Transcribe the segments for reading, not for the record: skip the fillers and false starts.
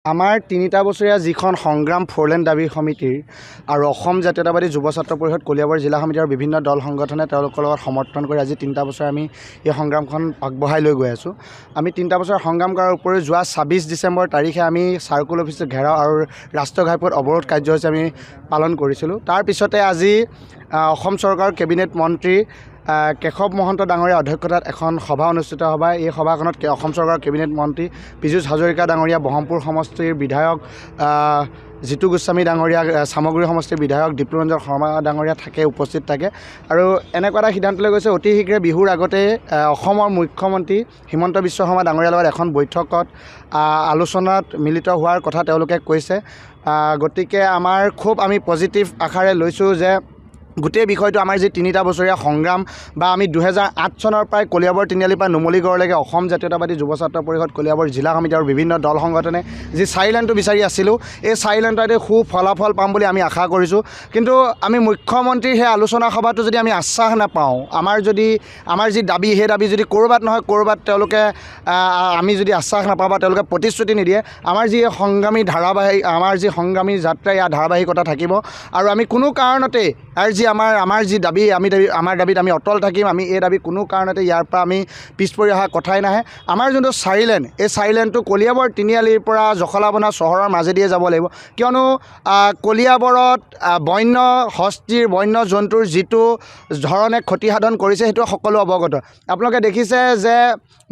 আমাৰ ৩টা বছৰীয়া যিখন সংগ্ৰাম ফ'ৰলেন দাবী সমিতিৰ আৰু অসম জাতীয়তাবাদী যুৱ ছাত্ৰ পৰিষদ কলিয়াবৰ জিলা সমিতি আৰু বিভিন্ন দল সংগঠনে তেওঁলোকৰ লগত সমৰ্থন কৰি আজি 3টা বছৰ আমি এই সংগ্ৰামখন আগবঢ়াই লৈ গৈ আছোঁ। আমি 3টা বছৰ সংগ্ৰাম কৰাৰ উপৰিও যোৱা ২৬ ডিচেম্বৰ তাৰিখে আমি চাৰ্কুল অফিচটো ঘেৰাও আৰু ৰাষ্ট্ৰীয় ঘাইপথ অৱৰোধ কাৰ্যসূচী আমি পালন কৰিছিলোঁ। তাৰ পিছতে আজি অসম চৰকাৰৰ কেবিনেট মন্ত্ৰী কেশৱ মহন্ত ডাঙৰীয়া অধ্যক্ষতাত এখন সভা অনুষ্ঠিত হ'ব। এই সভাখনত অসম চৰকাৰৰ কেবিনেট মন্ত্ৰী পীযুষ হাজৰিকা ডাঙৰীয়া, বহমপুৰ সমষ্টিৰ বিধায়ক জিতু গোস্বামী ডাঙৰীয়া, চামগুৰি সমষ্টিৰ বিধায়ক দীপ্লুৰঞ্জন শৰ্মা ডাঙৰীয়া উপস্থিত থাকে। আৰু এনেকুৱা এটা সিদ্ধান্ত লৈ গৈছে, অতি শীঘ্ৰে বিহুৰ আগতে অসমৰ মুখ্যমন্ত্ৰী হিমন্ত বিশ্ব শৰ্মা ডাঙৰীয়াৰ লগত এখন বৈঠকত আলোচনাত মিলিত হোৱাৰ কথা তেওঁলোকে কৈছে। গতিকে আমাৰ খুব আমি পজিটিভ আশাৰে লৈছোঁ যে গোটেই বিষয়টো আমাৰ যি 3টা বছৰীয়া সংগ্ৰাম বা আমি 2008 চনৰ পৰাই কলিয়াবৰ তিনিআলিৰ পৰা নুমলীগড়লৈকে অসম জাতীয়তাবাদী যুৱ ছাত্ৰ পৰিষদ কলিয়াবৰ জিলা সমিতি আৰু বিভিন্ন দল সংগঠনে যি চাৰিলাইনটো বিচাৰি আছিলোঁ, এই চাৰিলাইনটোতে সুফলাফল পাম বুলি আমি আশা কৰিছোঁ। কিন্তু আমি মুখ্যমন্ত্ৰীৰ সেই আলোচনা সভাটো যদি আমি আশ্বাস নাপাওঁ, আমাৰ যি দাবী, সেই দাবী যদি ক'ৰবাত নহয় ক'ৰবাত তেওঁলোকে আমি যদি আশ্বাস নাপাওঁ বা তেওঁলোকে প্ৰতিশ্ৰুতি নিদিয়ে, আমাৰ যি সংগ্ৰামী যাত্ৰা ইয়াৰ ধাৰাবাহিকতা থাকিব। আৰু আমি কোনো কাৰণতে আমাৰ দাবীত আমি অটল থাকিম। আমি এই দাবী কোনো কাৰণতে ইয়াৰ পৰা আমি পিছ পৰি অহা কথাই নাহে। আমাৰ যোনটো চাৰিলেন, এই চাৰিলেনটো কলিয়াবৰ তিনিআলিৰ পৰা জখলাবন্ধা চহৰৰ মাজেদিয়ে যাব লাগিব, কিয়নো কলিয়াবৰত বন্য জন্তুৰ যিটো ধৰণে ক্ষতিসাধন কৰিছে সেইটো সকলো অৱগত। আপোনালোকে দেখিছে যে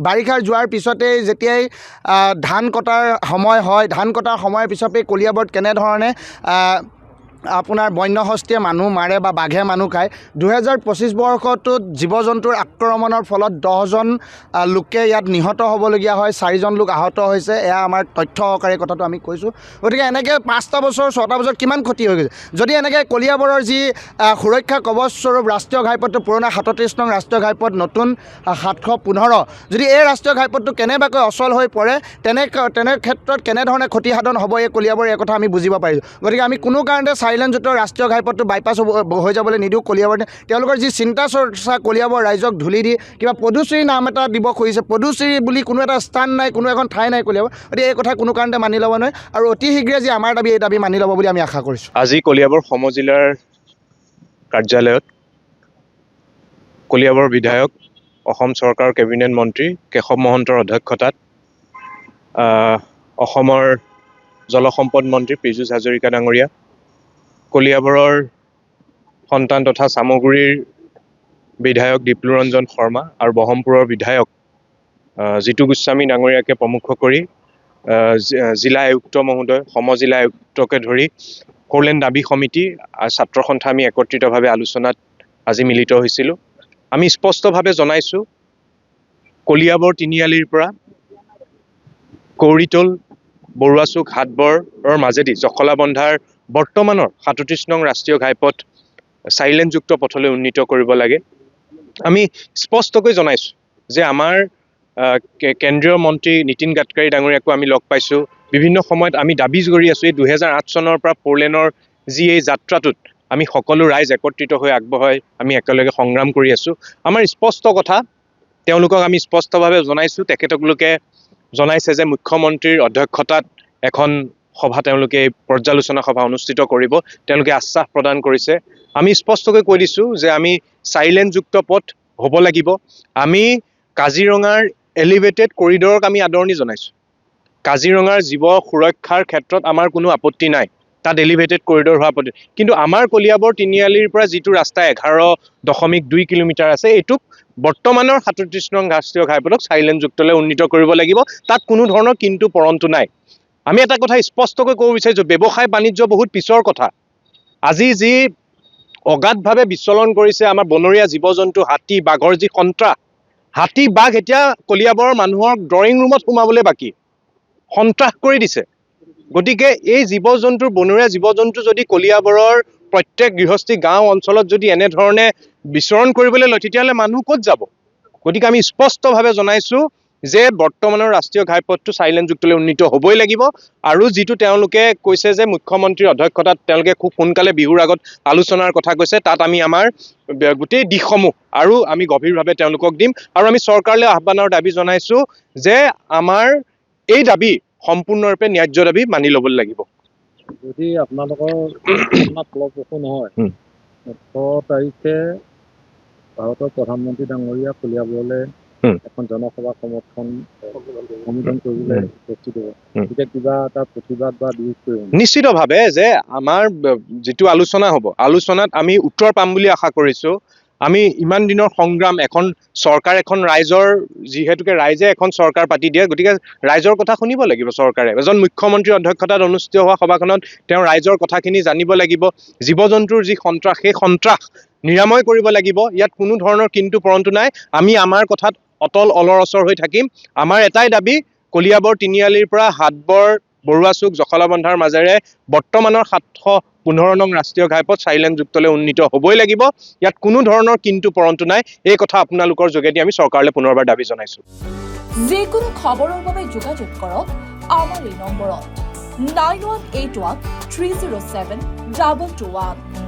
বাৰিষাৰ যোৱাৰ পিছতেই যেতিয়াই ধান কটাৰ সময় হয়, ধান কটাৰ সময়ৰ পিছতেই কলিয়াবৰত কেনেধৰণে আপোনাৰ বন্য হস্তীয়ে মানুহ মাৰে বা বাঘে মানুহ খায়। 2025 বৰ্ষটোত জীৱ জন্তুৰ আক্ৰমণৰ ফলত 10জন লোকে ইয়াত নিহত হ'বলগীয়া হয়, 4জন লোক আহত হৈছে। এয়া আমাৰ তথ্য সহকাৰে কথাটো আমি কৈছোঁ। গতিকে এনেকৈ 5টা বছৰ 6টা বছৰত কিমান ক্ষতি হৈ গৈছে। যদি এনেকৈ কলিয়াবৰৰ যি সুৰক্ষা কৱচস্বৰূপ ৰাষ্ট্ৰীয় ঘাইপথটো, পুৰণা 37 নং ৰাষ্ট্ৰীয় ঘাইপথ, নতুন 715, যদি এই ৰাষ্ট্ৰীয় ঘাইপথটো কেনেবাকৈ অচল হৈ পৰে, তেনে ক্ষেত্ৰত কেনেধৰণে ক্ষতিসাধন হ'ব এই কলিয়াবৰ, এই কথা আমি বুজিব পাৰিছোঁ। গতিকে আমি কোনো কাৰণতে চাৰিলেনযুক্ত ৰাষ্ট্ৰীয় ঘাইপথটো বাইপাছ হৈ যাবলৈ নিদিওঁ। কলিয়াবৰ তেওঁলোকৰ যি চিন্তা চৰ্চা কলিয়াবৰ ৰাইজক ধূলি দি কিবা পদুশ্ৰী নাম এটা দিব খুজিছে, পদুশ্ৰী বুলি কোনো এটা স্থান নাই, কোনো এখন ঠাই নাই কলিয়াবৰ। গতিকে এই কথা কোনো কাৰণতে মানি ল'ব নোৱাৰে আৰু অতি শীঘ্ৰে যি আমাৰ দাবী, এই দাবী মানি ল'ব বুলি আমি আশা কৰিছোঁ। আজি কলিয়াবৰ সমজিলাৰ কাৰ্যালয়ত কলিয়াবৰ বিধায়ক, অসম চৰকাৰৰ কেবিনেট মন্ত্ৰী কেশৱ মহন্তৰ অধ্যক্ষতাত অসমৰ জলসম্পদ মন্ত্ৰী পীযুষ হাজৰিকা ডাঙৰীয়া, কলিয়াবৰৰ সন্তান তথা চামগুৰিৰ বিধায়ক দীপ্লুৰঞ্জন শৰ্মা আৰু বহমপুৰৰ বিধায়ক জিতু গোস্বামী ডাঙৰীয়াকে প্ৰমুখ কৰি জিলা আয়ুক্ত মহোদয়, সমজিলা আয়ুক্তকে ধৰি ফ'ৰলেন দাবী সমিতি আৰু ছাত্ৰ সন্থা আমি একত্ৰিতভাৱে আলোচনাত আজি মিলিত হৈছিলোঁ। আমি স্পষ্টভাৱে জনাইছোঁ, কলিয়াবৰ তিনিআলিৰ পৰা কৌৰিতল, বৰুৱাচুক, হাটবৰৰ মাজেদি জখলাবন্ধাৰ বৰ্তমানৰ 37 নং ৰাষ্ট্ৰীয় ঘাইপথ চাৰিলেনযুক্ত পথলৈ উন্নীত কৰিব লাগে। আমি স্পষ্টকৈ জনাইছোঁ যে আমাৰ কেন্দ্ৰীয় মন্ত্ৰী নীতিন গাডকাৰী ডাঙৰীয়াকো আমি লগ পাইছোঁ। বিভিন্ন সময়ত আমি দাবী কৰি আছোঁ, এই 2008 চনৰ পৰা ফ'ৰলেনৰ যি এই যাত্ৰাটোত আমি সকলো ৰাইজ একত্ৰিত হৈ আগবঢ়াই আমি একেলগে সংগ্ৰাম কৰি আছোঁ। আমাৰ স্পষ্ট কথা তেওঁলোকক আমি স্পষ্টভাৱে জনাইছোঁ। তেখেতলোকে জনাইছে যে মুখ্যমন্ত্ৰীৰ অধ্যক্ষতাত এখন সভা, তেওঁলোকে পৰ্যালোচনা সভা অনুষ্ঠিত কৰিব। তেওঁলোকে আশ্বাস প্ৰদান কৰিছে। আমি স্পষ্টকৈ কৈ দিছোঁ যে আমি চাৰিলেনযুক্ত পথ হ'ব লাগিব। আমি কাজিৰঙাৰ এলিভেটেড কৰিডৰক আমি আদৰণি জনাইছোঁ। কাজিৰঙাৰ জীৱ সুৰক্ষাৰ ক্ষেত্ৰত আমাৰ কোনো আপত্তি নাই, তাত এলিভেটেড কৰিডৰ হোৱা আপত্তি। কিন্তু আমাৰ কলিয়াবৰ তিনিআলিৰ পৰা যিটো ৰাস্তা 11.2 কিলোমিটাৰ আছে, এইটোক বৰ্তমানৰ 37 নং ৰাষ্ট্ৰীয় ঘাইপথক চাৰিলেনযুক্তলৈ উন্নীত কৰিব লাগিব। তাত কোনো ধৰণৰ কিন্তু পৰন্তু নাই। আমি এটা কথা স্পষ্টকৈ ক'ব বিচাৰিছোঁ, ব্যৱসায় বাণিজ্য বহুত পিছৰ কথা। আজি যি অগাধভাৱে বিচলন কৰিছে আমাৰ বনৰীয়া জীৱ জন্তু, হাতী বাঘৰ যি সন্ত্ৰাস, হাতী বাঘ এতিয়া কলিয়াবৰৰ মানুহৰ ড্ৰয়িং ৰুমত সোমাবলৈ বাকী, সন্ত্ৰাস কৰি দিছে। গতিকে এই বনৰীয়া জীৱ জন্তু যদি কলিয়াবৰৰ প্ৰত্যেক গৃহস্থী গাঁও অঞ্চলত যদি এনেধৰণে বিচৰণ কৰিবলৈ লয়, তেতিয়াহ'লে মানুহ ক'ত যাব? গতিকে আমি স্পষ্টভাৱে জনাইছোঁ যে বৰ্তমানৰ ৰাষ্ট্ৰীয় ঘাইপথটো চাৰিলেনযুক্তলৈ উন্নীত হ'বই লাগিব। আৰু যিটো তেওঁলোকে কৈছে যে মুখ্যমন্ত্ৰীৰ অধ্যক্ষতাত তেওঁলোকে খুব সোনকালে বিহুৰ আগত আলোচনাৰ কথা কৈছে, তাত আমি আমাৰ গোটেই দিশসমূহ আৰু আমি গভীৰভাৱে তেওঁলোকক দিম। আৰু আমি চৰকাৰলৈ আহ্বানৰ দাবী জনাইছোঁ যে আমাৰ এই দাবী সম্পূৰ্ণৰূপে ন্যায্য দাবী মানি ল'ব লাগিব। যদি আপোনালোকৰ ফলপ্ৰসূ নহয়, 18 তাৰিখে ভাৰতৰ প্ৰধানমন্ত্ৰী ডাঙৰীয়া কলিয়াবৰলৈ এখন জনসভা সমৰ্থন কৰিবলৈ উপস্থিত হ'ব, তেতিয়া কিবা এটা প্ৰতিবাদ বা বিৰোধ কৰিব? নিশ্চিতভাৱে যে আমাৰ যিটো আলোচনা হ'ব, আলোচনাত আমি উত্তৰ পাম বুলি আশা কৰিছোঁ। আমি ইমান দিনৰ সংগ্ৰাম, এখন চৰকাৰ, এখন ৰাইজৰ, যিহেতুকে ৰাইজে এখন চৰকাৰ পাতি দিয়ে, গতিকে ৰাইজৰ কথা শুনিব লাগিব চৰকাৰে। এজন মুখ্যমন্ত্ৰীৰ অধ্যক্ষতাত অনুষ্ঠিত হোৱা সভাখনত তেওঁ ৰাইজৰ কথাখিনি জানিব লাগিব। জীৱ জন্তুৰ যি সন্ত্ৰাস, সেই সন্ত্ৰাস নিৰাময় কৰিব লাগিব। ইয়াত কোনো ধৰণৰ কিন্তু পৰন্তু নাই। আমি আমাৰ কথাত অটল অলৰচৰ হৈ থাকিম। আমাৰ এটাই দাবী, কলিয়াবৰ তিনিআলিৰ পৰা হাটবৰ বৰুৱা চুক জখলাবন্ধাৰ মাজেৰে বৰ্তমানৰ 715 নং ৰাষ্ট্ৰীয় ঘাইপথ 4 লেনযুক্তলৈ উন্নীত হ'বই লাগিব। ইয়াত কোনো ধৰণৰ কিন্তু পৰন্তু নাই। এই কথা আপোনালোকৰ যোগেদি আমি চৰকাৰলৈ পুনৰবাৰ দাবী জনাইছোঁ। যিকোনো খবৰৰ বাবে যোগাযোগ কৰক আমাৰ এই নম্বৰত 9181 307 221।